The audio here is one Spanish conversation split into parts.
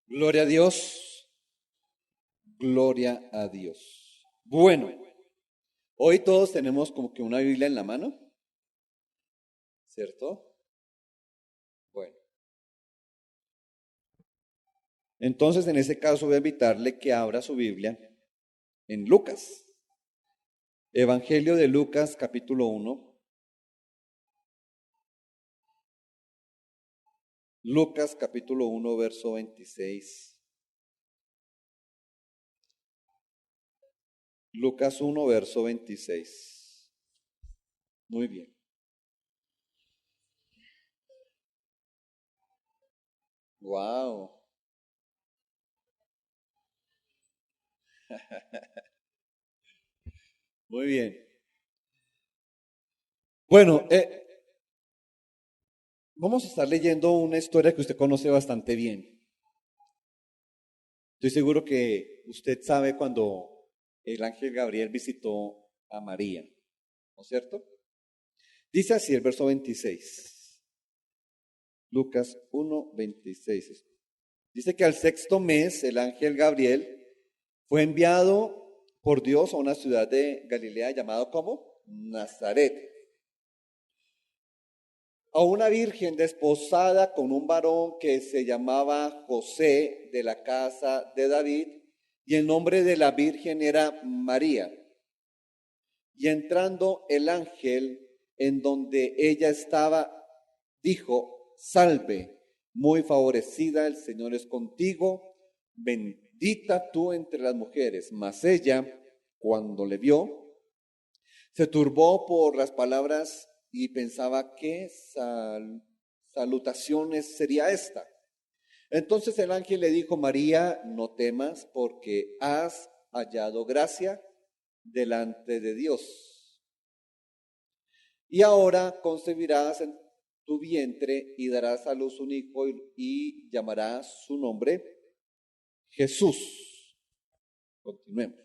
Gloria a Dios, gloria a Dios. Bueno, hoy todos tenemos como que una Biblia en la mano, ¿cierto? Bueno, entonces en ese caso voy a invitarle que abra su Biblia en Lucas, Evangelio de Lucas capítulo 1, Lucas capítulo 1 verso 26. Lucas 1 verso 26. Muy bien. Wow. Muy bien. Bueno, vamos a estar leyendo una historia que usted conoce bastante bien. Estoy seguro que usted sabe cuando el ángel Gabriel visitó a María, ¿no es cierto? Dice así el verso 26, Lucas 1:26. Dice que al sexto mes el ángel Gabriel fue enviado por Dios a una ciudad de Galilea llamado como Nazaret, a una virgen desposada con un varón que se llamaba José, de la casa de David, y el nombre de la virgen era María. Y entrando el ángel en donde ella estaba, dijo: Salve, muy favorecida, el Señor es contigo, bendita tú entre las mujeres. Mas ella, cuando le vio, se turbó por las palabras y pensaba: ¿qué salutaciones sería esta? Entonces el ángel le dijo: María, no temas, porque has hallado gracia delante de Dios. Y ahora concebirás en tu vientre y darás a luz un hijo y llamarás su nombre Jesús. Continuemos.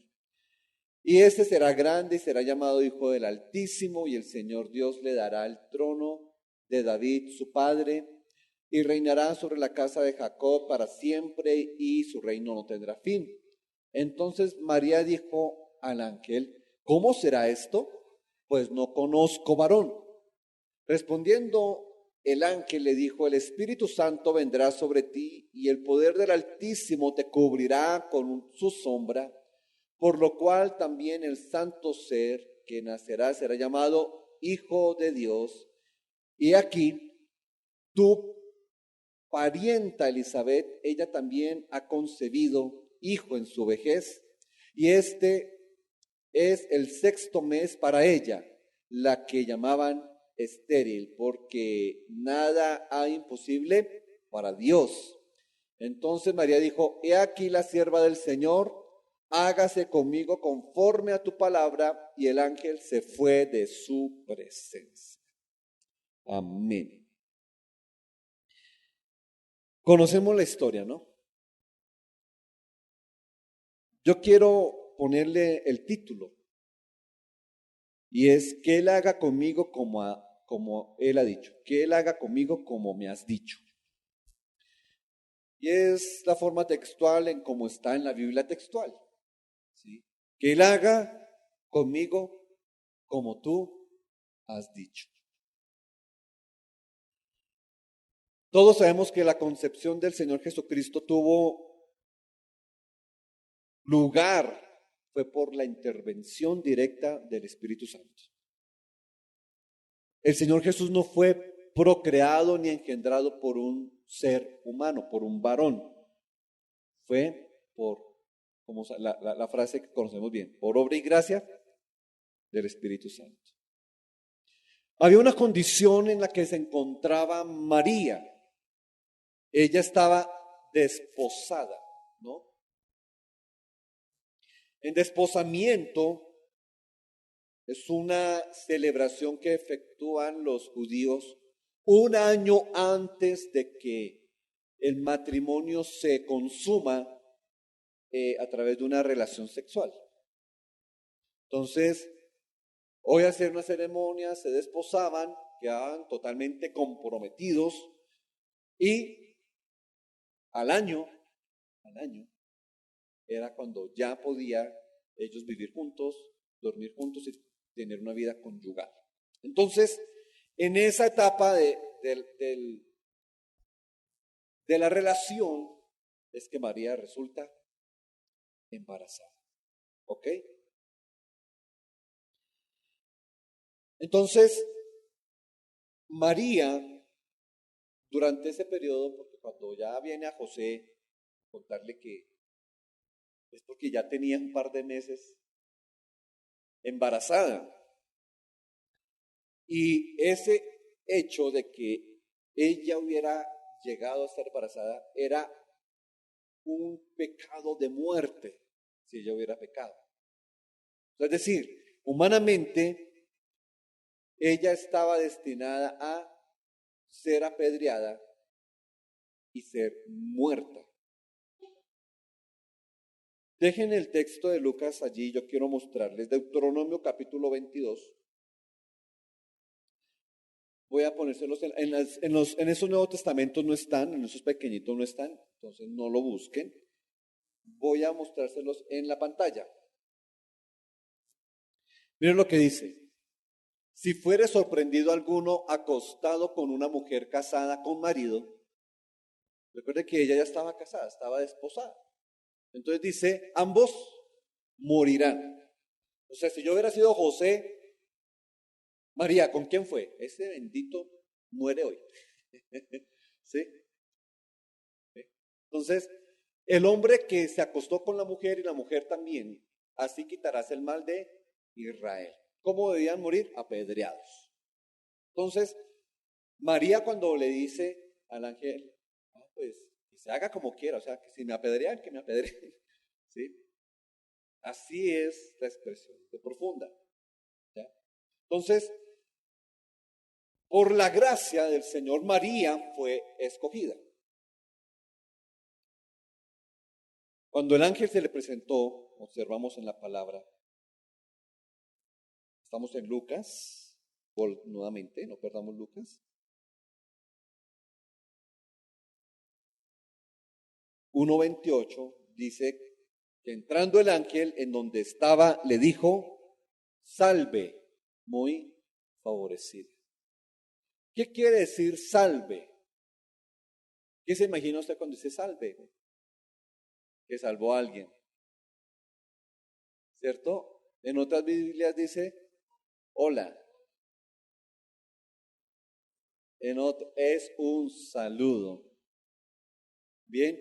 Y este será grande y será llamado Hijo del Altísimo, y el Señor Dios le dará el trono de David, su padre, y reinará sobre la casa de Jacob para siempre, y su reino no tendrá fin. Entonces María dijo al ángel: ¿cómo será esto? Pues no conozco varón. Respondiendo el ángel le dijo: el Espíritu Santo vendrá sobre ti, y el poder del Altísimo te cubrirá con su sombra, por lo cual también el santo ser que nacerá será llamado Hijo de Dios. Y aquí tu parienta Elizabeth, ella también ha concebido hijo en su vejez, y este es el sexto mes para ella, la que llamaban estéril, porque nada hay imposible para Dios. Entonces María dijo: he aquí la sierva del Señor, hágase conmigo conforme a tu palabra. Y el ángel se fue de su presencia. Amén. Conocemos la historia, ¿no? Yo quiero ponerle el título, y es: que Él haga conmigo como Él ha dicho, que Él haga conmigo como me has dicho. Y es la forma textual en cómo está en la Biblia textual, ¿sí? Que Él haga conmigo como tú has dicho. Todos sabemos que la concepción del Señor Jesucristo tuvo lugar, fue por la intervención directa del Espíritu Santo. El Señor Jesús no fue procreado ni engendrado por un ser humano, por un varón. Fue por, como la frase que conocemos bien, por obra y gracia del Espíritu Santo. Había una condición en la que se encontraba María. Ella estaba desposada, ¿no? En desposamiento es una celebración que efectúan los judíos un año antes de que el matrimonio se consuma a través de una relación sexual. Entonces, hoy hacían una ceremonia, se desposaban, quedaban totalmente comprometidos, y al año al año era cuando ya podía ellos vivir juntos, dormir juntos y tener una vida conyugal. Entonces, en esa etapa de la relación es que María resulta embarazada. ¿Ok? Entonces, María, durante ese periodo, porque cuando ya viene a José a contarle que es porque ya tenía un par de meses embarazada, y ese hecho de que ella hubiera llegado a estar embarazada era un pecado de muerte si ella hubiera pecado. Es decir, humanamente ella estaba destinada a ser apedreada y ser muerta. Dejen el texto de Lucas allí, yo quiero mostrarles Deuteronomio capítulo 22. Voy a ponérselos en esos Nuevos Testamentos no están, en esos pequeñitos no están, entonces no lo busquen. Voy a mostrárselos en la pantalla. Miren lo que dice. Si fuere sorprendido alguno acostado con una mujer casada con marido, recuerde que ella ya estaba casada, estaba desposada. Entonces dice, ambos morirán. O sea, si yo hubiera sido José, María, ¿con quién fue? Ese bendito muere hoy. ¿Sí? Entonces, el hombre que se acostó con la mujer y la mujer también, así quitarás el mal de Israel. ¿Cómo debían morir? Apedreados. Entonces, María cuando le dice al ángel, pues que se haga como quiera, o sea, que si me apedrean, que me apedreen. ¿Sí? Así es la expresión de profunda. ¿Ya? Entonces, por la gracia del Señor, María fue escogida. Cuando el ángel se le presentó, observamos en la palabra, estamos en Lucas, nuevamente, no perdamos Lucas. 1:28 dice que entrando el ángel en donde estaba, le dijo, salve, muy favorecida. ¿Qué quiere decir salve? ¿Qué se imagina usted cuando dice salve? Que salvó a alguien, ¿cierto? En otras Biblias dice, hola. Es un saludo. Bien,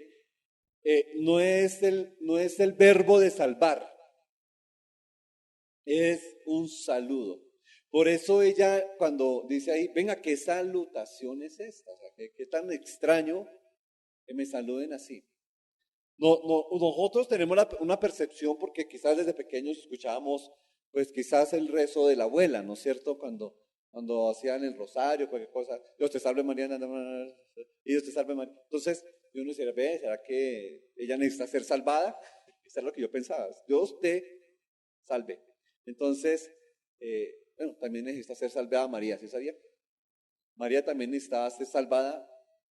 no es el verbo de salvar, es un saludo. Por eso ella cuando dice ahí, venga, ¿qué salutación es esta? O sea, qué tan extraño que me saluden así. Nosotros tenemos una percepción porque quizás desde pequeños escuchábamos, pues quizás el rezo de la abuela, ¿no es cierto? Cuando hacían el rosario, cualquier cosa, Dios te salve María, y Dios te salve María. Entonces, uno decía, ve, ¿será que ella necesita ser salvada? Eso es lo que yo pensaba, Dios te salve. Entonces, bueno, también necesita ser salvada María, ¿sí sabía? María también necesitaba ser salvada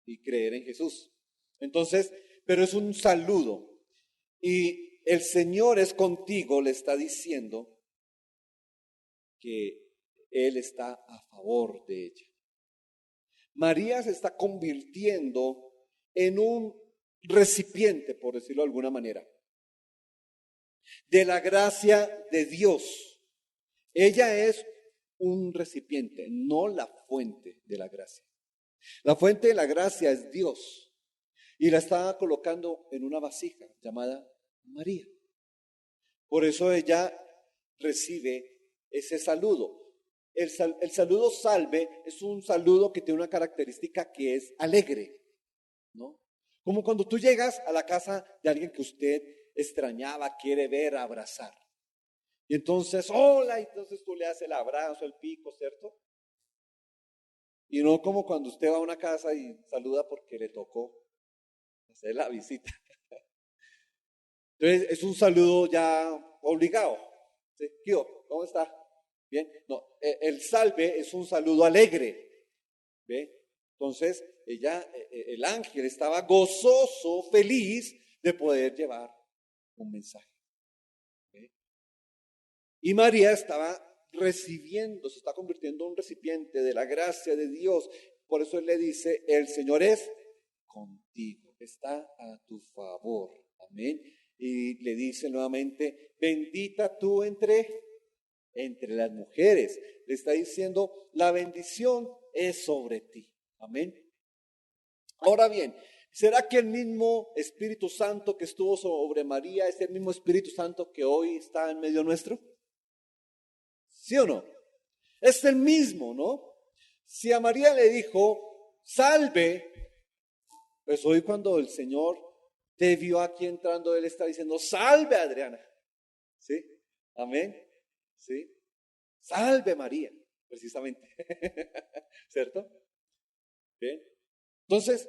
y creer en Jesús. Entonces, pero es un saludo. Y el Señor es contigo, le está diciendo que Él está a favor de ella. María se está convirtiendo en un recipiente, por decirlo de alguna manera, de la gracia de Dios. Ella es un recipiente, no la fuente de la gracia. La fuente de la gracia es Dios. Y la estaba colocando en una vasija llamada María. Por eso ella recibe ese saludo. El saludo salve es un saludo que tiene una característica que es alegre, ¿no? Como cuando tú llegas a la casa de alguien que usted extrañaba, quiere ver, abrazar. Y entonces, hola, entonces tú le haces el abrazo, el pico, ¿cierto? Y no como cuando usted va a una casa y saluda porque le tocó hacer la visita. Entonces es un saludo ya obligado. ¿Sí? ¿Cómo está? Bien. No, el salve es un saludo alegre. ¿Ve? Entonces el ángel estaba gozoso, feliz, de poder llevar un mensaje. ¿Ok? Y María estaba recibiendo, se está convirtiendo en un recipiente de la gracia de Dios. Por eso él le dice, el Señor es contigo, está a tu favor. Amén. Y le dice nuevamente, bendita tú entre las mujeres. Le está diciendo, la bendición es sobre ti. Amén. Ahora bien, ¿será que el mismo Espíritu Santo que estuvo sobre María es el mismo Espíritu Santo que hoy está en medio nuestro? ¿Sí o no? Es el mismo, ¿no? Si a María le dijo, salve, pues hoy cuando el Señor te vio aquí entrando, Él está diciendo, salve Adriana. ¿Sí? Amén. ¿Sí? Salve María, precisamente. ¿Cierto? Bien. Entonces,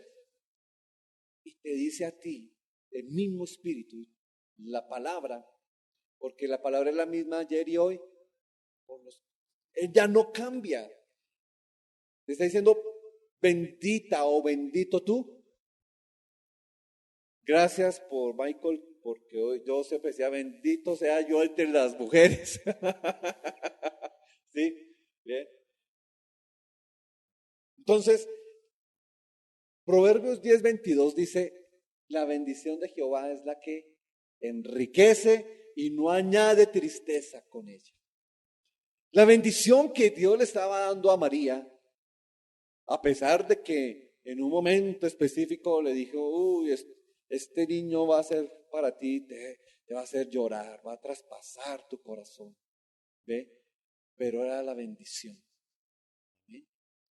y te dice a ti, el mismo Espíritu, la palabra, porque la palabra es la misma ayer y hoy, ella no cambia. Te está diciendo, bendita o bendito tú. Gracias por Michael, porque hoy yo siempre decía, bendito sea yo entre las mujeres. ¿Sí? Bien. Entonces, Proverbios 10:22 dice, la bendición de Jehová es la que enriquece y no añade tristeza con ella. La bendición que Dios le estaba dando a María, a pesar de que en un momento específico le dijo, uy, este niño va a ser para ti, te va a hacer llorar, va a traspasar tu corazón. ¿Ve? Pero era la bendición. ¿Ve?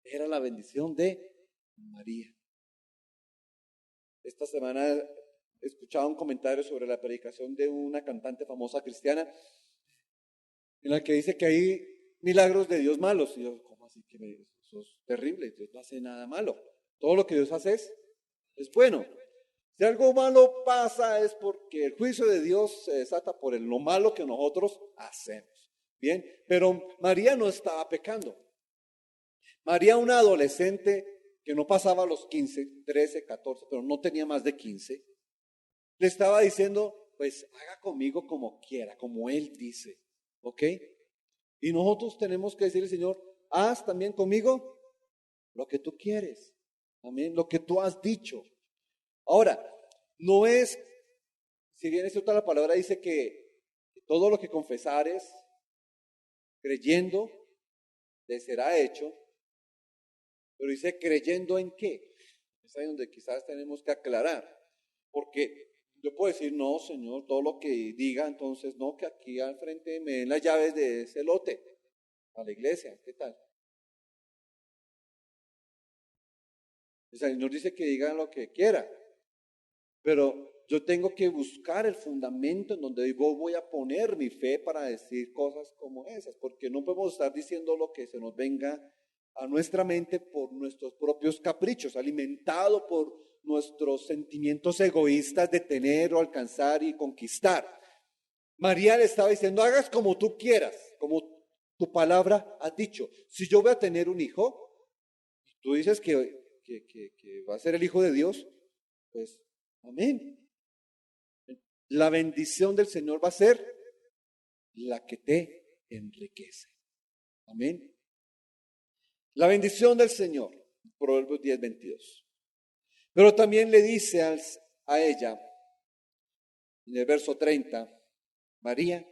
Era la bendición de María. Esta semana escuchaba un comentario sobre la predicación de una cantante famosa cristiana en la que dice que hay milagros de Dios malos. Y yo, ¿cómo así que eso es terrible? Dios no hace nada malo. Todo lo que Dios hace es bueno. Si algo malo pasa es porque el juicio de Dios se desata por lo malo que nosotros hacemos. Bien, pero María no estaba pecando. María, una adolescente que no pasaba los 15, 13, 14, pero no tenía más de 15, le estaba diciendo, pues haga conmigo como quiera, como Él dice, ¿ok? Y nosotros tenemos que decirle, Señor, haz también conmigo lo que tú quieres, amén, lo que tú has dicho. Ahora, no es, si bien es cierta la palabra, dice que todo lo que confesares, creyendo, te será hecho, pero dice creyendo en qué. Es ahí donde quizás tenemos que aclarar, porque yo puedo decir, no, Señor, todo lo que diga, entonces no, que aquí al frente me den las llaves de ese lote a la iglesia, ¿qué tal? El Señor dice que digan lo que quiera, pero yo tengo que buscar el fundamento en donde yo voy a poner mi fe para decir cosas como esas, porque no podemos estar diciendo lo que se nos venga a nuestra mente por nuestros propios caprichos, alimentado por nuestros sentimientos egoístas de tener o alcanzar y conquistar. María le estaba diciendo, hagas como tú quieras, como tu palabra ha dicho. Si yo voy a tener un hijo, tú dices que va a ser el hijo de Dios, pues amén. La bendición del Señor va a ser la que te enriquece. Amén. La bendición del Señor, Proverbios 10:22. Pero también le dice a ella, en el verso 30, María,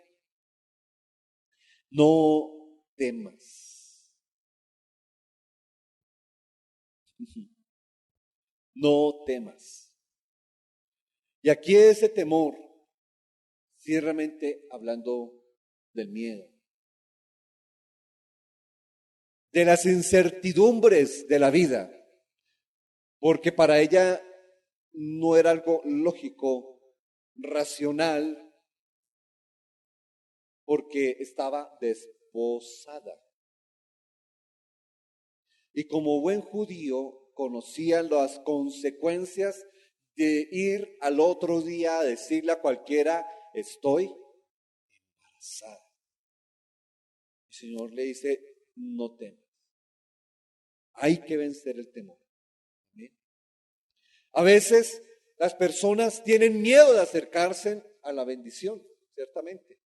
no temas. No temas. Y aquí ese temor, sí, realmente hablando del miedo, de las incertidumbres de la vida, porque para ella no era algo lógico, racional, porque estaba desposada. Y como buen judío conocía las consecuencias de ir al otro día a decirle a cualquiera, estoy embarazada. El Señor le dice, no temas. Hay que vencer el temor. ¿Amén? A veces las personas tienen miedo de acercarse a la bendición, ciertamente.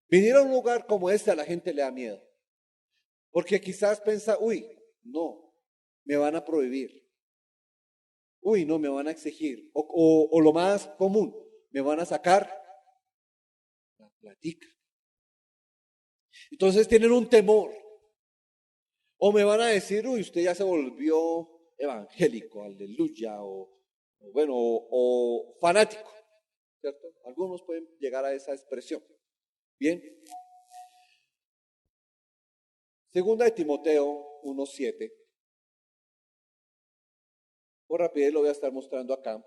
Venir a un lugar como este a la gente le da miedo. Porque quizás piensa, uy, no, me van a prohibir. Uy, no, me van a exigir. O lo más común, me van a sacar la platica. Entonces tienen un temor. O me van a decir, uy, usted ya se volvió evangélico, aleluya, o bueno, o fanático, ¿cierto? Algunos pueden llegar a esa expresión. Bien. Segunda de Timoteo 1:7. Por rapidez lo voy a estar mostrando acá.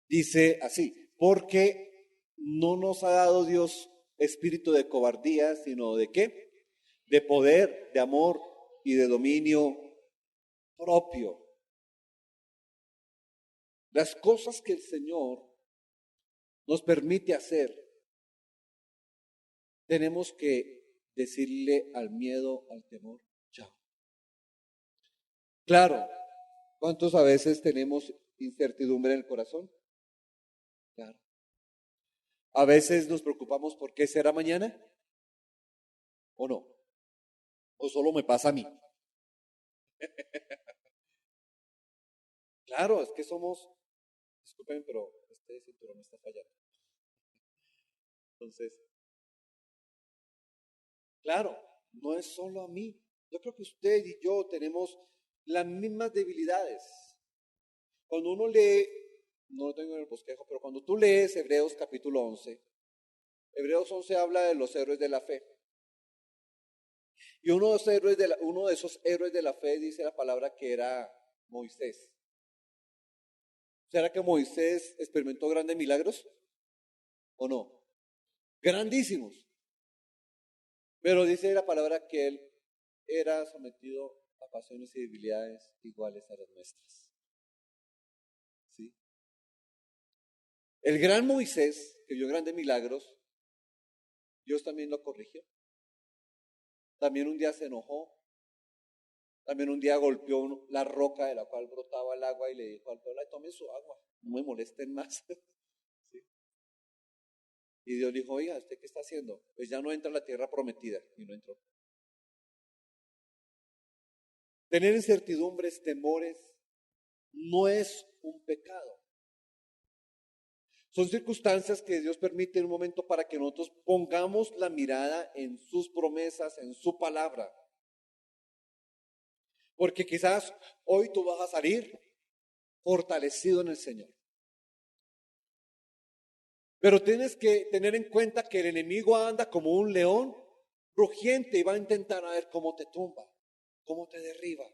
Dice así, porque no nos ha dado Dios espíritu de cobardía, sino de ¿qué? De poder, de amor y de dominio propio. Las cosas que el Señor nos permite hacer, tenemos que decirle al miedo, al temor, chao. Claro, ¿cuántos a veces tenemos incertidumbre en el corazón? Claro. A veces nos preocupamos por qué será mañana, ¿o no? ¿O solo me pasa a mí? Claro, es que somos, disculpen, pero este cinturón me está fallando. Entonces, claro, no es solo a mí. Yo creo que usted y yo tenemos las mismas debilidades. Cuando uno lee, no lo tengo en el bosquejo, pero cuando tú lees Hebreos capítulo 11, Hebreos 11 habla de los héroes de la fe. Y uno de esos héroes de la fe dice la palabra que era Moisés. ¿Será que Moisés experimentó grandes milagros? ¿O no? Grandísimos. Pero dice la palabra que él era sometido a pasiones y debilidades iguales a las nuestras. ¿Sí? El gran Moisés, que vio grandes milagros, Dios también lo corrigió. También un día se enojó. También un día golpeó la roca de la cual brotaba el agua y le dijo al pueblo, tomen su agua, no me molesten más. ¿Sí? Y Dios dijo, oiga, ¿usted qué está haciendo? Pues ya no entra a la tierra prometida. Y no entró. Tener incertidumbres, temores, no es un pecado. Son circunstancias que Dios permite en un momento para que nosotros pongamos la mirada en sus promesas, en su palabra. Porque quizás hoy tú vas a salir fortalecido en el Señor. Pero tienes que tener en cuenta que el enemigo anda como un león rugiente y va a intentar a ver cómo te tumba, cómo te derriba,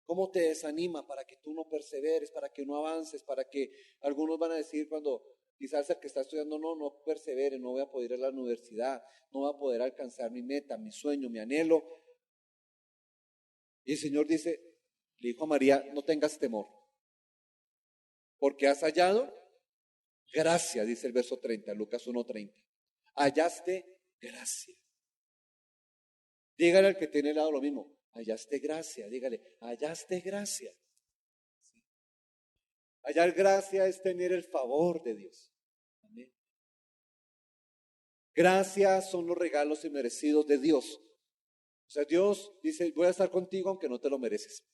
cómo te desanima para que tú no perseveres, para que no avances, para que algunos van a decir cuando quizás el que está estudiando no persevere, no voy a poder ir a la universidad, no voy a poder alcanzar mi meta, mi sueño, mi anhelo. Y el Señor dice, le dijo a María, no tengas temor, porque has hallado gracia, dice el verso 30, Lucas 1:30. Hallaste gracia. Dígale al que tiene al lado lo mismo, hallaste gracia, dígale, hallaste gracia. ¿Sí? Hallar gracia es tener el favor de Dios. Amén. Gracias son los regalos inmerecidos de Dios. O sea, Dios dice, voy a estar contigo aunque no te lo mereces.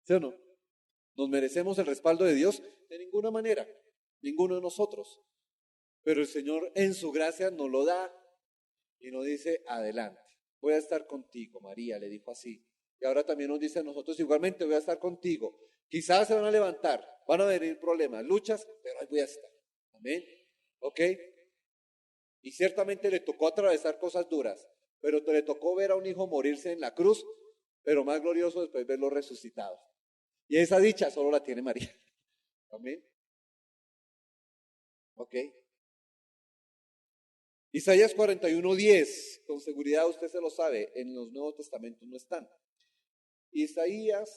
¿Sí o no? ¿Nos merecemos el respaldo de Dios? De ninguna manera, ninguno de nosotros. Pero el Señor en su gracia nos lo da y nos dice, adelante, voy a estar contigo, María, le dijo así. Y ahora también nos dice a nosotros, igualmente voy a estar contigo. Quizás se van a levantar, van a venir problemas, luchas, pero ahí voy a estar. Amén. ¿Ok? Y ciertamente le tocó atravesar cosas duras, pero le tocó ver a un hijo morirse en la cruz, pero más glorioso después verlo resucitado. Y esa dicha solo la tiene María. Amén. ¿Ok? Isaías 41:10, con seguridad usted se lo sabe, en los Nuevos Testamentos no están. Isaías,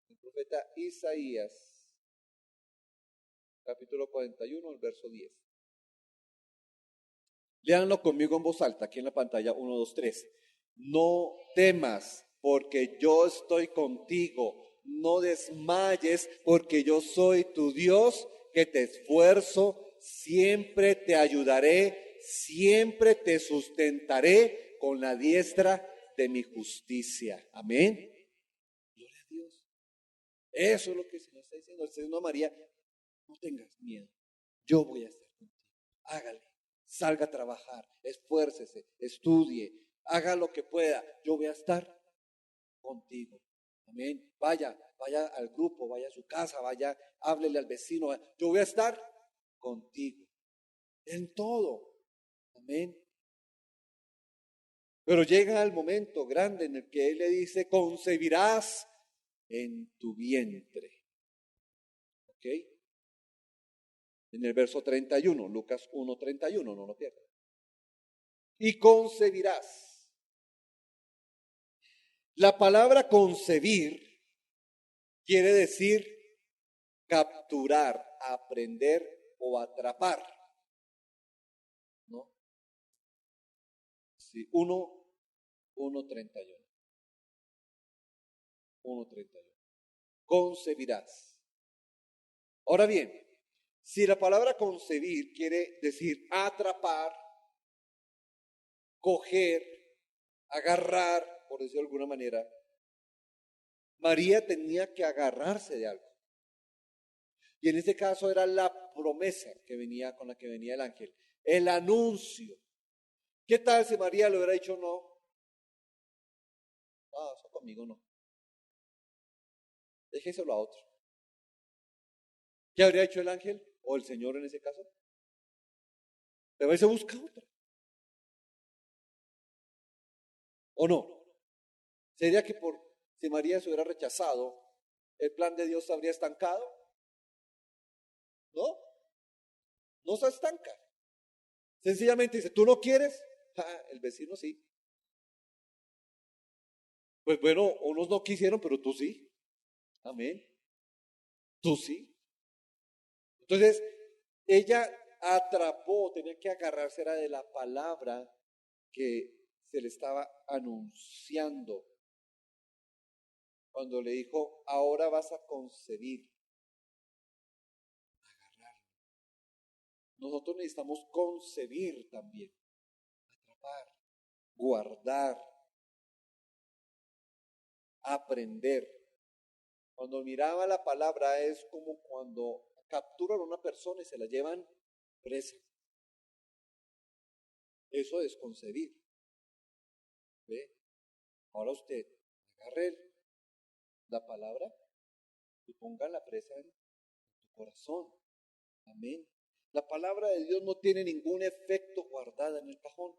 el profeta Isaías, capítulo 41, el verso 10. Léanlo conmigo en voz alta, aquí en la pantalla, 1, 2, 3. No temas, porque yo estoy contigo. no desmayes, porque yo soy tu Dios, que te esfuerzo, siempre te ayudaré, siempre te sustentaré con la diestra de mi justicia. Amén. Gloria a Dios. Eso es lo que el Señor está diciendo. El Señor a María, no tengas miedo, yo voy a estar contigo. Hágale, salga a trabajar, esfuércese, estudie, haga lo que pueda, yo voy a estar contigo. Amén. Vaya al grupo, vaya a su casa, vaya, háblele al vecino. Yo voy a estar contigo en todo. Amén. Pero llega el momento grande en el que Él le dice, concebirás en tu vientre. ¿Ok? En el verso 31, Lucas 1:31, no lo pierdas. Y concebirás. La palabra concebir quiere decir capturar, aprender o atrapar. ¿No? Sí, 1:31. 1:31. Concebirás. Ahora bien, si la palabra concebir quiere decir atrapar, coger, agarrar, por decirlo de alguna manera, María tenía que agarrarse de algo. Y en este caso era la promesa que venía con la que venía el ángel, el anuncio. ¿Qué tal si María le hubiera dicho no? Ah, eso conmigo no. Déjeselo a otro. ¿Qué habría hecho el ángel o el Señor en ese caso? Pero él se busca otra. ¿O no? ¿Sería que si María se hubiera rechazado, el plan de Dios se habría estancado? ¿No? No se estanca. Sencillamente dice, ¿tú no quieres? El vecino sí. Pues bueno, unos no quisieron, pero tú sí. Amén. Tú sí. Entonces, ella atrapó, tenía que agarrarse, era de la palabra que se le estaba anunciando. Cuando le dijo, ahora vas a concebir. Agarrar. Nosotros necesitamos concebir también. Atrapar, guardar, aprender. Cuando miraba la palabra es como cuando capturan a una persona y se la llevan presa. Eso es concebir. ¿Ve? Ahora usted agarre la palabra y ponga la presa en tu corazón. Amén. La palabra de Dios no tiene ningún efecto guardada en el cajón.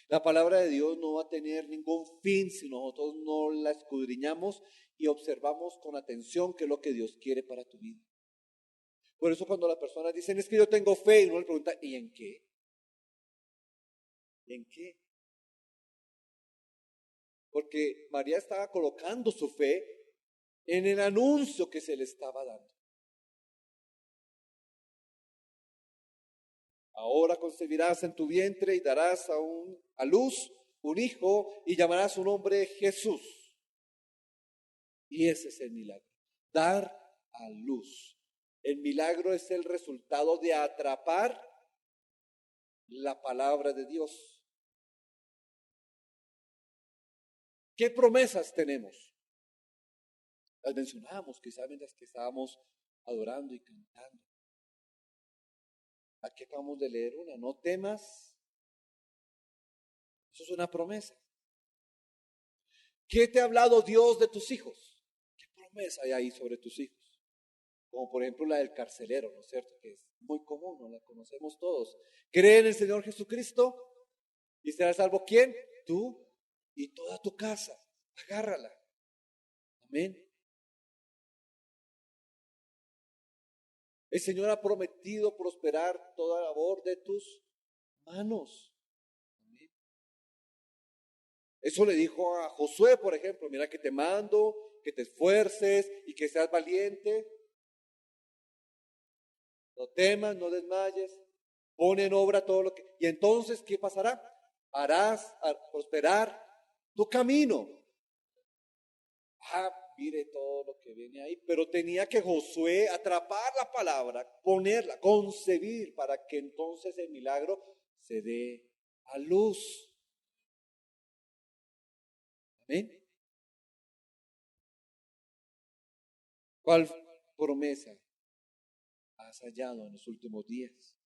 La palabra de Dios no va a tener ningún fin si nosotros no la escudriñamos y observamos con atención qué es lo que Dios quiere para tu vida. Por eso cuando las personas dicen, es que yo tengo fe, y uno le pregunta, ¿y en qué? ¿En qué? Porque María estaba colocando su fe en el anuncio que se le estaba dando. Ahora concebirás en tu vientre y darás a luz un hijo y llamarás su nombre Jesús. Y ese es el milagro, dar a luz. El milagro es el resultado de atrapar la palabra de Dios. ¿Qué promesas tenemos? Las mencionamos quizás mientras que estábamos adorando y cantando. Aquí acabamos de leer una, no temas. Eso es una promesa. ¿Qué te ha hablado Dios de tus hijos? ¿Qué promesa hay ahí sobre tus hijos? Como por ejemplo la del carcelero, ¿no es cierto? Que es muy común, ¿no? La conocemos todos. Cree en el Señor Jesucristo y serás salvo. ¿Quién? Tú y toda tu casa. Agárrala. Amén. El Señor ha prometido prosperar toda labor de tus manos. Amén. Eso le dijo a Josué, por ejemplo, mira que te mando, que te esfuerces y que seas valiente. No temas, no desmayes, pon en obra todo lo que... Y entonces, ¿qué pasará? Harás prosperar tu camino. mire todo lo que viene ahí, pero tenía que Josué atrapar la palabra, ponerla, concebir para que entonces el milagro se dé a luz. Amén. ¿Cuál promesa has hallado en los últimos días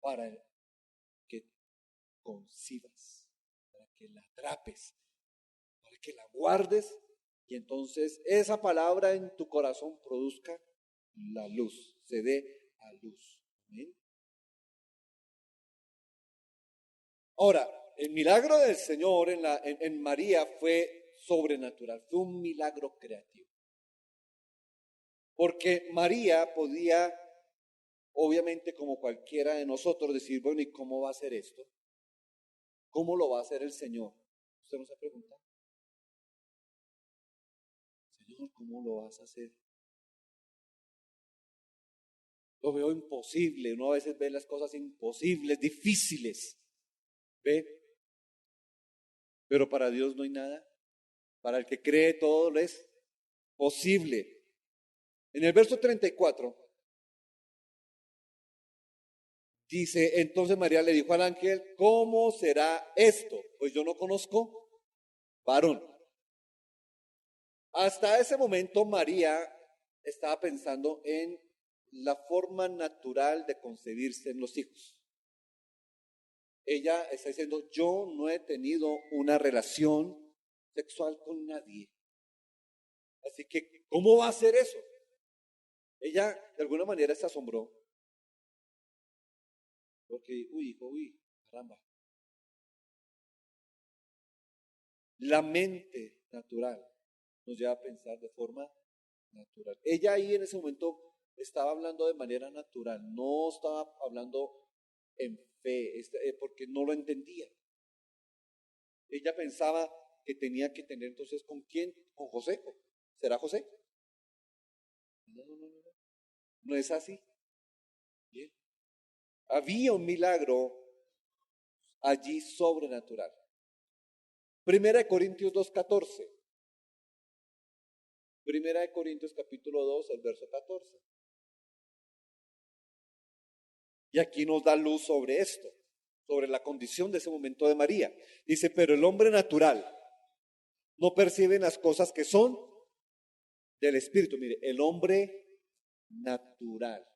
para que concibas, para que la atrapes, para que la guardes y entonces esa palabra en tu corazón produzca la luz, se dé a luz? Amén. Ahora, el milagro del Señor en María fue sobrenatural, fue un milagro creativo. Porque María podía, obviamente como cualquiera de nosotros, decir, bueno, ¿y cómo va a hacer esto? ¿Cómo lo va a hacer el Señor? ¿Usted no se ha preguntado? Señor, ¿cómo lo vas a hacer? Lo veo imposible, uno a veces ve las cosas imposibles, difíciles, ¿ve? Pero para Dios no hay nada. Para el que cree todo lo es posible. En el verso 34 dice, entonces María le dijo al ángel, ¿cómo será esto? Pues yo no conozco varón. Hasta ese momento María estaba pensando en la forma natural de concebirse en los hijos. Ella está diciendo, yo no he tenido una relación sexual con nadie. Así que, ¿cómo va a ser eso? Ella de alguna manera se asombró. Porque, caramba. La mente natural nos lleva a pensar de forma natural. Ella ahí en ese momento estaba hablando de manera natural, no estaba hablando en fe, porque no lo entendía. Ella pensaba que tenía que tener entonces ¿con quién? Con José. ¿Será José? No. No es así. Bien. Había un milagro allí sobrenatural. Primera de Corintios 2:14. Primera de Corintios capítulo 2, el verso 14. Y aquí nos da luz sobre esto, sobre la condición de ese momento de María. Dice, pero el hombre natural no percibe las cosas que son del Espíritu. Mire, el hombre natural,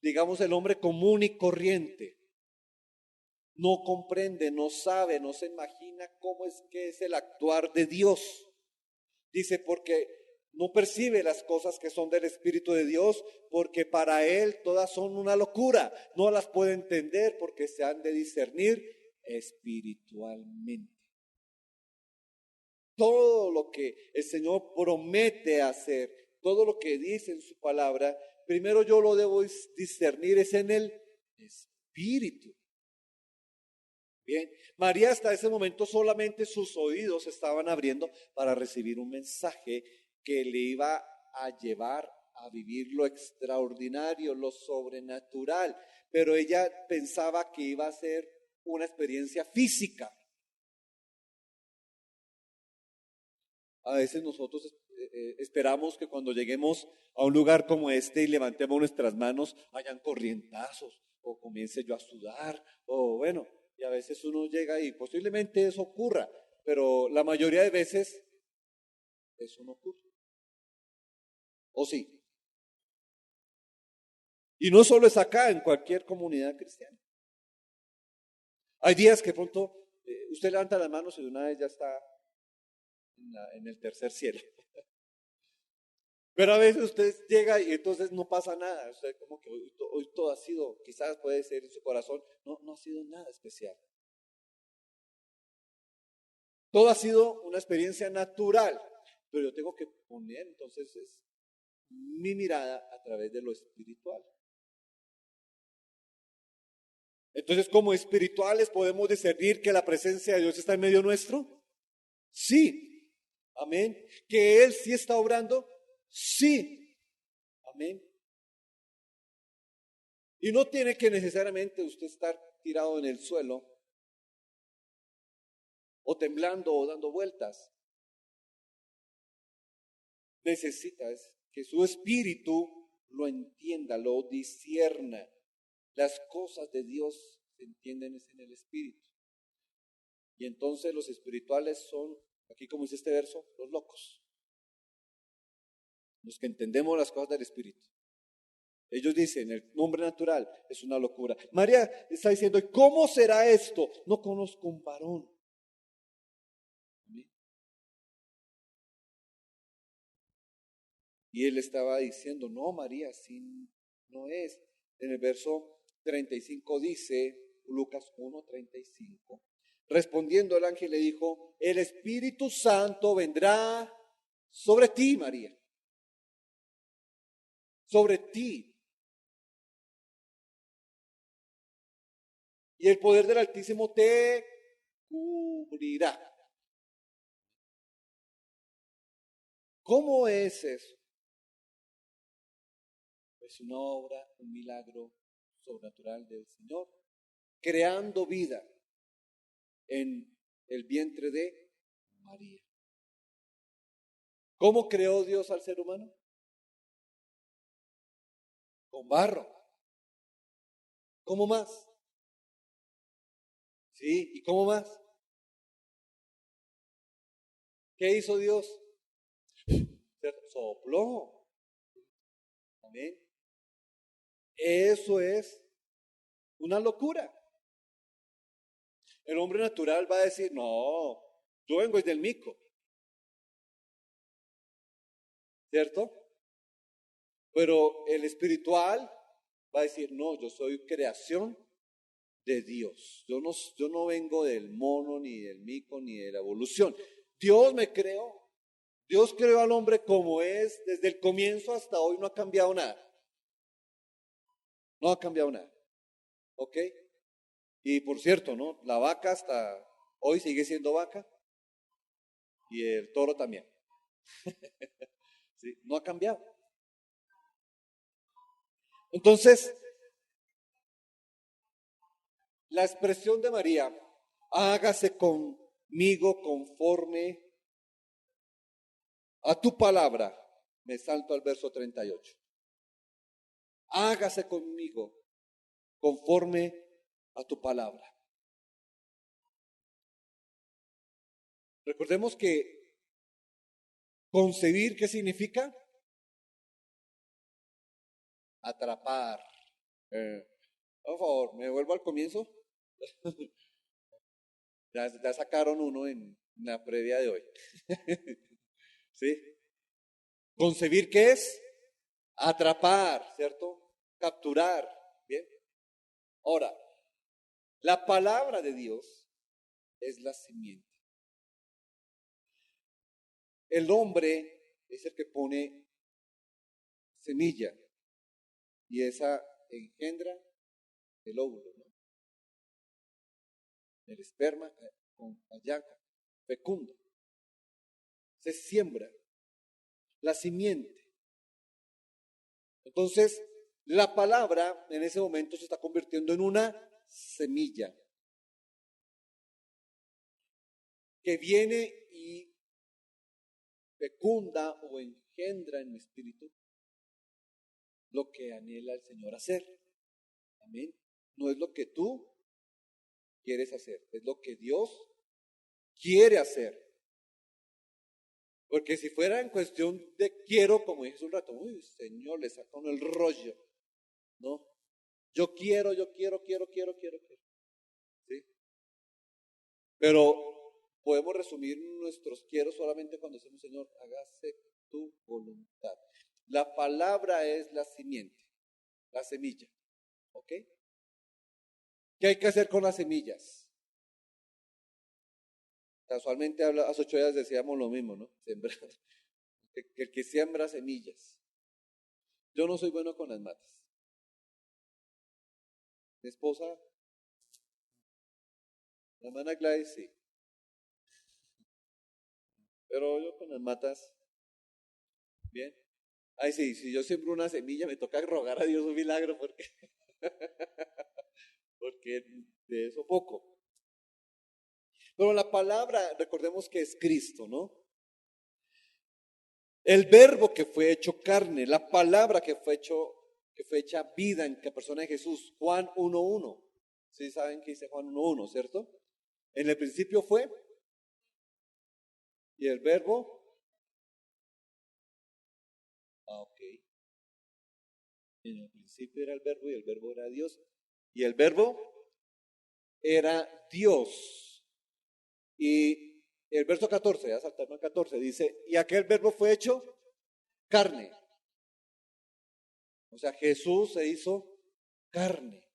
digamos el hombre común y corriente, no comprende, no sabe, no se imagina cómo es que es el actuar de Dios. Dice, porque no percibe las cosas que son del Espíritu de Dios, porque para él todas son una locura. No las puede entender porque se han de discernir espiritualmente. Todo lo que el Señor promete hacer, todo lo que dice en su palabra, primero yo lo debo discernir es en el Espíritu. Bien, María hasta ese momento solamente sus oídos estaban abriendo para recibir un mensaje que le iba a llevar a vivir lo extraordinario, lo sobrenatural, pero ella pensaba que iba a ser una experiencia física. A veces nosotros esperamos que cuando lleguemos a un lugar como este y levantemos nuestras manos, hayan corrientazos, o comience yo a sudar, o bueno, y a veces uno llega y posiblemente eso ocurra, pero la mayoría de veces eso no ocurre. ¿O sí? Y no solo es acá, en cualquier comunidad cristiana. Hay días que pronto usted levanta las manos y de una vez ya está en el tercer cielo. Pero a veces usted llega y entonces no pasa nada. Usted como que hoy todo ha sido, quizás puede ser en su corazón, no ha sido nada especial. Todo ha sido una experiencia natural, pero yo tengo que poner entonces mi mirada a través de lo espiritual. Entonces, como espirituales podemos discernir que la presencia de Dios está en medio nuestro. Sí, amén. Que Él sí está obrando. Sí, amén. Y no tiene que necesariamente usted estar tirado en el suelo o temblando o dando vueltas. necesita es que su espíritu lo entienda, lo discierna. Las cosas de Dios se entienden es en el espíritu. Y entonces los espirituales son, aquí como dice este verso, los locos. Los que entendemos las cosas del espíritu. Ellos dicen, el hombre natural es una locura. María está diciendo, ¿y cómo será esto? No conozco un varón. Y él estaba diciendo, no, María, así no es. En el verso 35 dice, Lucas 1:35, respondiendo el ángel le dijo, el Espíritu Santo vendrá sobre ti, María. Sobre ti. Y el poder del Altísimo te cubrirá. ¿Cómo es eso? Es una obra, un milagro sobrenatural del Señor, creando vida en el vientre de María. ¿Cómo creó Dios al ser humano? Con barro. ¿Cómo más? Sí, ¿y cómo más? ¿Qué hizo Dios? Sopló. Amén. Eso es una locura. El hombre natural va a decir, no, yo vengo desde el mico. ¿Cierto? Pero el espiritual va a decir, no, yo soy creación de Dios. Yo no vengo del mono, ni del mico, ni de la evolución. Dios me creó. Dios creó al hombre como es desde el comienzo hasta hoy, no ha cambiado nada. No ha cambiado nada. ¿Ok? Y por cierto, ¿no? La vaca hasta hoy sigue siendo vaca y el toro también. ¿Sí? No ha cambiado. Entonces, la expresión de María, hágase conmigo conforme a tu palabra, me salto al verso 38. Hágase conmigo conforme a tu palabra. Recordemos que concebir, ¿qué significa? Atrapar. Por favor, ¿me vuelvo al comienzo? Ya sacaron uno en la previa de hoy. ¿Sí? Concebir, ¿qué es? Atrapar, ¿cierto? Capturar. Bien. Ahora, la palabra de Dios es la simiente. El hombre es el que pone semilla y esa engendra el óvulo, ¿no? El esperma con allá fecundo. Se siembra la simiente. Entonces, la palabra en ese momento se está convirtiendo en una semilla que viene y fecunda o engendra en mi espíritu lo que anhela el Señor hacer. Amén. No es lo que tú quieres hacer, es lo que Dios quiere hacer. Porque si fuera en cuestión de quiero, como dije hace un rato, uy, Señor, le saca uno el rollo, ¿no? Yo quiero. ¿Sí? Pero podemos resumir nuestros quiero solamente cuando decimos, Señor, hágase tu voluntad. La palabra es la simiente, la semilla. ¿Ok? ¿Qué hay que hacer con las semillas? Casualmente hace 8 días decíamos lo mismo, ¿no? Sembrar. El que siembra semillas. Yo no soy bueno con las matas. Mi esposa, la hermana Gladys, sí. Pero yo con las matas, bien. Ay, sí, si yo siembro una semilla, me toca rogar a Dios un milagro porque, porque de eso poco. Pero la palabra, recordemos que es Cristo, ¿no? El verbo que fue hecho carne, la palabra que fue hecha vida en la persona de Jesús. Juan 1:1. ¿Sí saben qué dice Juan 1:1, cierto? En el principio fue, y el verbo, ok. En el principio era el verbo y el verbo era Dios. Y el verbo era Dios. Y el verso 14, ya saltarme al 14, dice, y aquel verbo fue hecho carne. O sea, Jesús se hizo carne.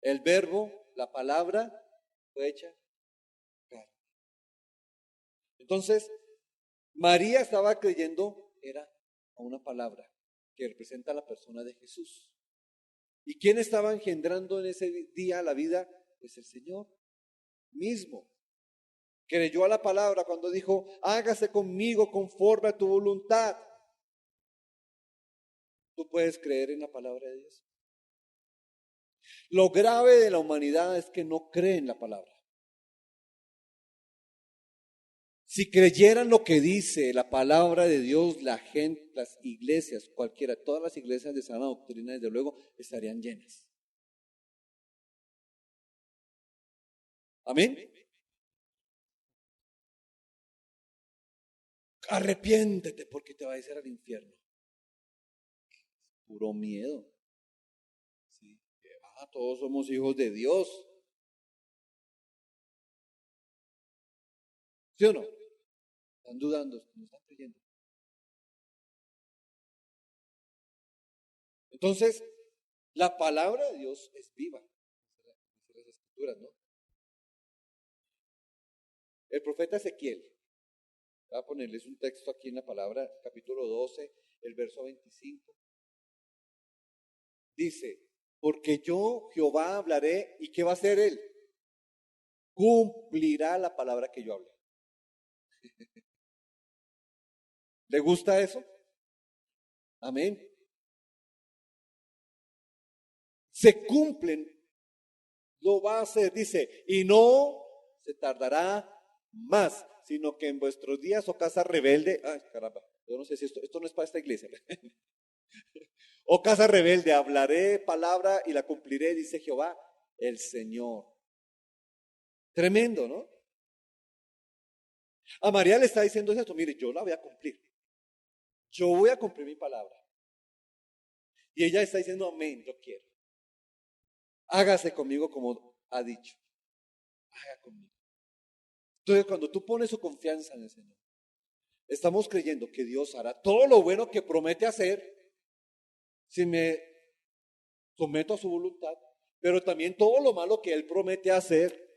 El verbo, la palabra, fue hecha carne. Entonces, María estaba creyendo, era a una palabra que representa a la persona de Jesús. ¿Y quién estaba engendrando en ese día la vida? Pues el Señor mismo. Creyó a la palabra cuando dijo, hágase conmigo conforme a tu voluntad. ¿Tú puedes creer en la palabra de Dios? Lo grave de la humanidad es que no cree en la palabra. Si creyeran lo que dice la palabra de Dios, la gente, las iglesias, cualquiera, todas las iglesias de sana doctrina, desde luego, estarían llenas. Amén. Arrepiéntete porque te va a ir al infierno. Puro miedo. ¿Sí? Todos somos hijos de Dios. ¿Sí o no? Están dudando, no están creyendo. Entonces, la palabra de Dios es viva. Las escrituras, ¿no? El profeta Ezequiel, voy a ponerles un texto aquí en la palabra, capítulo 12, el verso 25. Dice, porque yo, Jehová, hablaré, ¿y qué va a hacer él? Cumplirá la palabra que yo hable. ¿Le gusta eso? Amén. Se cumplen, lo va a hacer, dice, y no se tardará más, sino que en vuestros días, oh casa rebelde, ay caramba, yo no sé si esto no es para esta iglesia. Oh casa rebelde, hablaré palabra y la cumpliré, dice Jehová, el Señor. Tremendo, ¿no? A María le está diciendo esto, mire, yo la voy a cumplir. Yo voy a cumplir mi palabra. Y ella está diciendo, amén, yo quiero. Hágase conmigo como ha dicho. Haga conmigo. Entonces, cuando tú pones su confianza en el Señor, estamos creyendo que Dios hará todo lo bueno que promete hacer si me someto a su voluntad, pero también todo lo malo que Él promete hacer,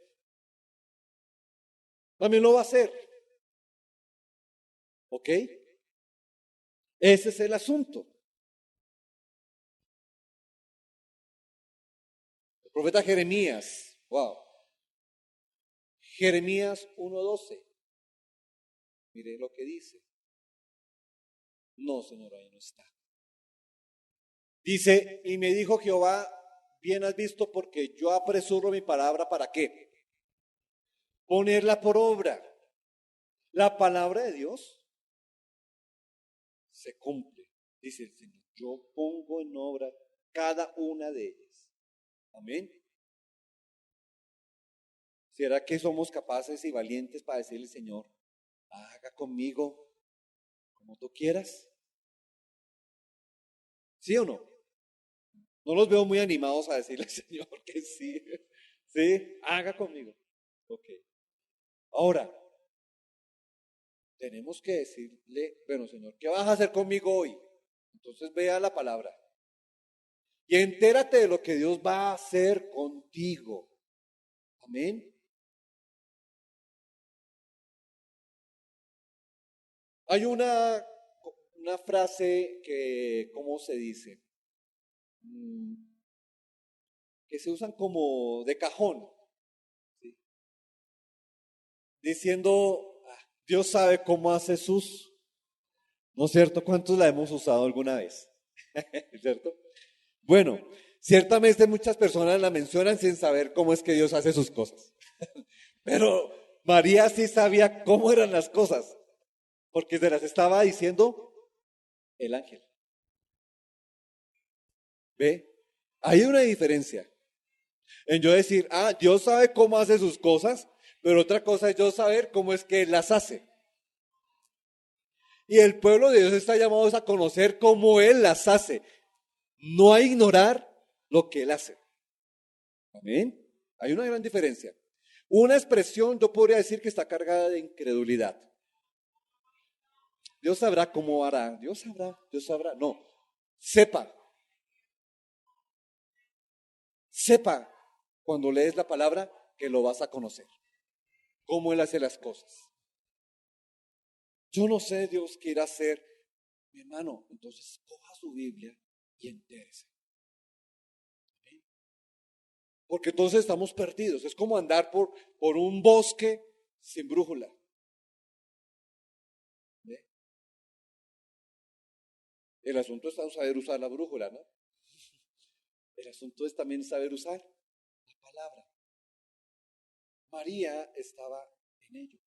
también lo va a hacer. ¿Ok? Ese es el asunto. El profeta Jeremías, wow. Jeremías 1:12. Mire lo que dice. No, Señor, ahí no está. Dice, y me dijo Jehová, bien has visto porque yo apresuro mi palabra, ¿para qué? Ponerla por obra. La palabra de Dios se cumple, dice el Señor. Yo pongo en obra cada una de ellas. Amén. ¿Será que somos capaces y valientes para decirle, Señor, haga conmigo como tú quieras? ¿Sí o no? No los veo muy animados a decirle al Señor que sí. Sí, haga conmigo. Ok. Ahora, tenemos que decirle, bueno, Señor, ¿qué vas a hacer conmigo hoy? Entonces vea la palabra. Y entérate de lo que Dios va a hacer contigo. Amén. Hay una frase que, ¿cómo se dice? Que se usan como de cajón, ¿sí? Diciendo, Dios sabe cómo hace sus, ¿no es cierto? ¿Cuántos la hemos usado alguna vez? ¿Cierto? Bueno, ciertamente muchas personas la mencionan sin saber cómo es que Dios hace sus cosas. Pero María sí sabía cómo eran las cosas. porque se las estaba diciendo el ángel. ¿Ve? Hay una diferencia en yo decir, Dios sabe cómo hace sus cosas, pero otra cosa es yo saber cómo es que Él las hace. Y el pueblo de Dios está llamado a conocer cómo Él las hace, no a ignorar lo que Él hace. Amén. Hay una gran diferencia. Una expresión yo podría decir que está cargada de incredulidad. Dios sabrá cómo hará, Dios sabrá. No, sepa cuando lees la palabra que lo vas a conocer, cómo Él hace las cosas. Yo no sé Dios qué irá a hacer, mi hermano, entonces coja su Biblia y entérese. Porque entonces estamos perdidos, es como andar por un bosque sin brújula. ¿Ve? El asunto es saber usar la brújula, ¿no? El asunto es también saber usar la palabra. María estaba en ello.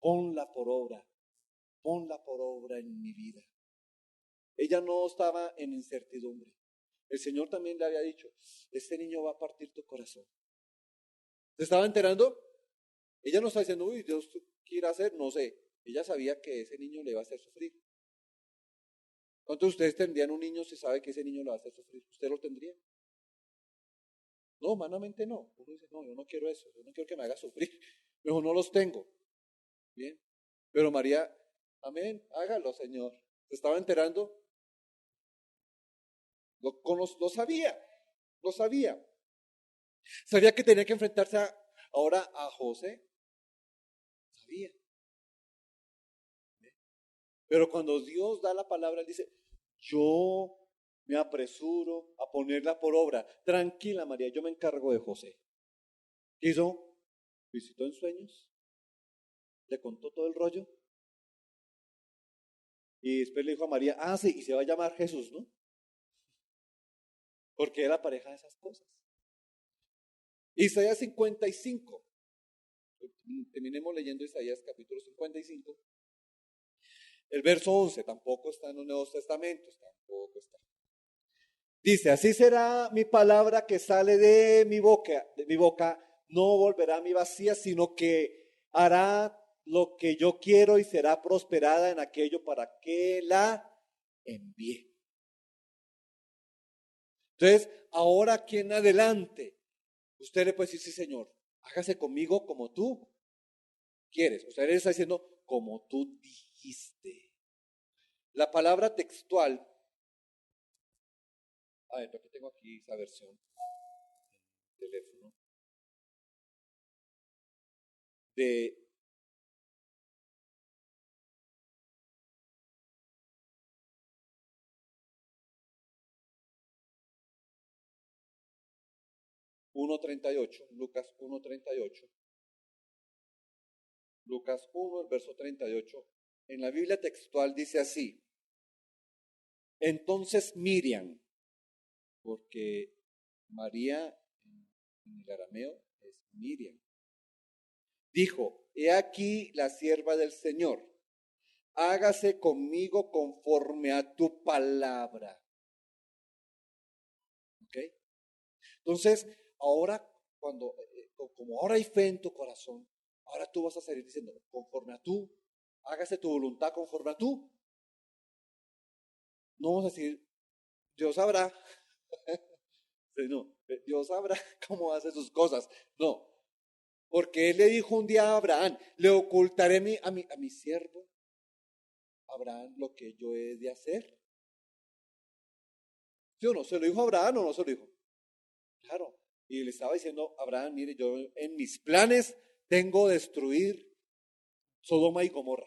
Ponla por obra en mi vida. Ella no estaba en incertidumbre. El Señor también le había dicho, este niño va a partir tu corazón. ¿Se estaba enterando? Ella no está diciendo, uy, Dios quiere hacer, no sé. Ella sabía que ese niño le iba a hacer sufrir. ¿Cuántos de ustedes tendrían un niño si sabe que ese niño lo va a hacer sufrir? ¿Usted lo tendría? No, humanamente no. Uno dice, no, yo no quiero eso, yo no quiero que me haga sufrir. Mejor no los tengo. Bien. Pero María, amén, hágalo, Señor. ¿Se estaba enterando? Lo sabía, lo sabía. Sabía que tenía que enfrentarse ahora a José. Sabía. Pero cuando Dios da la palabra, Él dice, yo me apresuro a ponerla por obra. Tranquila, María, yo me encargo de José. ¿Qué hizo? Visitó en sueños, le contó todo el rollo. Y después le dijo a María, sí, y se va a llamar Jesús, ¿no? Porque era pareja de esas cosas. Isaías 55. Terminemos leyendo Isaías capítulo 55. El verso 11 tampoco está en los Nuevos Testamentos, tampoco está. Dice, así será mi palabra que sale de mi boca, no volverá a mi vacía, sino que hará lo que yo quiero y será prosperada en aquello para que la envíe. Entonces, ahora aquí en adelante, usted le puede decir, sí, Señor, hágase conmigo como tú quieres. Usted le está diciendo, como tú dijiste. La palabra textual, a ver, porque tengo aquí esa versión, teléfono, de Lucas 1:38, Lucas 1, el verso 38. En la Biblia textual dice así, entonces Miriam, porque María en el arameo es Miriam, dijo, he aquí la sierva del Señor, hágase conmigo conforme a tu palabra. ¿Ok? Entonces, ahora, como ahora hay fe en tu corazón, ahora tú vas a salir diciendo, conforme a tú, hágase tu voluntad conforme a tú. No vamos a decir, Dios sabrá, no, Dios sabrá cómo hace sus cosas. No, porque Él le dijo un día a Abraham, le ocultaré a mi siervo Abraham lo que yo he de hacer. ¿Sí o no? ¿Se lo dijo a Abraham o no se lo dijo? Claro. Y le estaba diciendo a Abraham, mire, yo en mis planes tengo destruir Sodoma y Gomorra.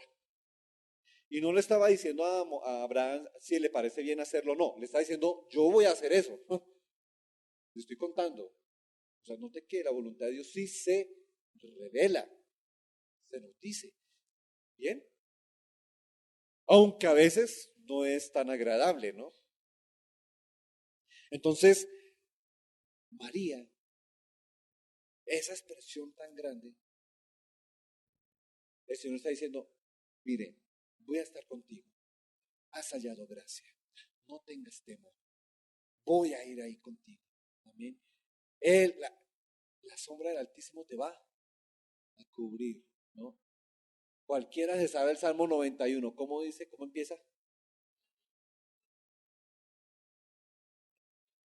Y no le estaba diciendo a Abraham si le parece bien hacerlo o no. Le estaba diciendo, yo voy a hacer eso. Le estoy contando. O sea, note que la voluntad de Dios sí se revela, se nos dice. ¿Bien? Aunque a veces no es tan agradable, ¿no? Entonces, María, esa expresión tan grande, el Señor está diciendo, mire, voy a estar contigo. Has hallado gracia. No tengas temor. Voy a ir ahí contigo. Amén. La sombra del Altísimo te va a cubrir, ¿no? Cualquiera se sabe el Salmo 91. ¿Cómo dice? ¿Cómo empieza?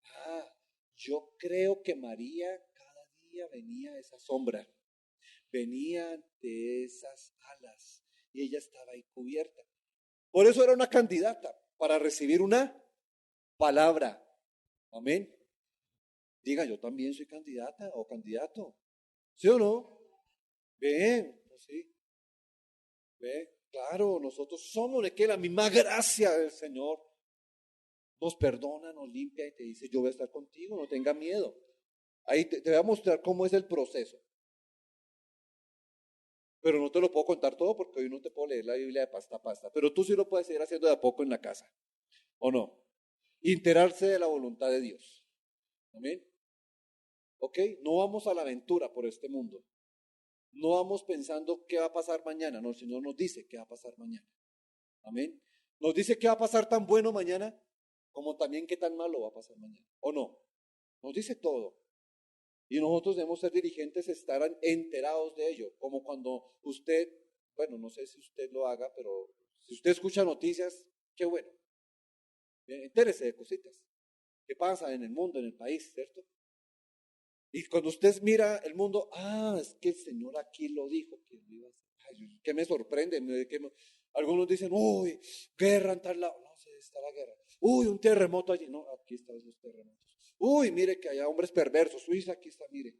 Ah, yo creo que María cada día venía a esa sombra, venía ante esas alas y ella estaba ahí cubierta. Por eso era una candidata para recibir una palabra. Amén. Diga, yo también soy candidata o candidato. ¿Sí o no? Ven, sí, ven. Claro, nosotros somos de que la misma gracia del Señor nos perdona, nos limpia y te dice, yo voy a estar contigo, no tenga miedo. Ahí te voy a mostrar cómo es el proceso. Pero no te lo puedo contar todo porque hoy no te puedo leer la Biblia de pasta a pasta. Pero tú sí lo puedes ir haciendo de a poco en la casa. ¿O no? Enterarse de la voluntad de Dios. Amén. ¿Ok? No vamos a la aventura por este mundo. No vamos pensando qué va a pasar mañana. No, el Señor nos dice qué va a pasar mañana. Amén. Nos dice qué va a pasar tan bueno mañana como también qué tan malo va a pasar mañana. ¿O no? Nos dice todo. Y nosotros debemos ser dirigentes, estar enterados de ello. Como cuando usted, bueno, no sé si usted lo haga, pero si usted escucha noticias, qué bueno. Entérese de cositas. ¿Qué pasa en el mundo, en el país, cierto? Y cuando usted mira el mundo, es que el Señor aquí lo dijo, que lo iba a hacer. Ay, ¿qué me sorprende? Algunos dicen, uy, guerra en tal lado. No sé, está la guerra. Uy, un terremoto allí. No, aquí están los terremotos. Uy, mire que haya hombres perversos. Uy, aquí está, mire.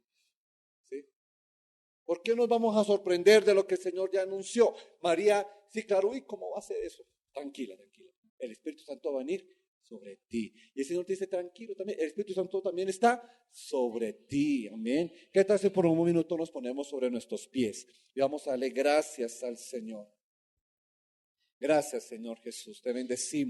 ¿Sí? ¿Por qué nos vamos a sorprender de lo que el Señor ya anunció? María, sí, claro, uy, ¿cómo va a ser eso? Tranquila, tranquila. El Espíritu Santo va a venir sobre ti. Y el Señor te dice, tranquilo también, el Espíritu Santo también está sobre ti. Amén. ¿Qué tal si por un minuto nos ponemos sobre nuestros pies? Y vamos a darle gracias al Señor. Gracias, Señor Jesús. Te bendecimos.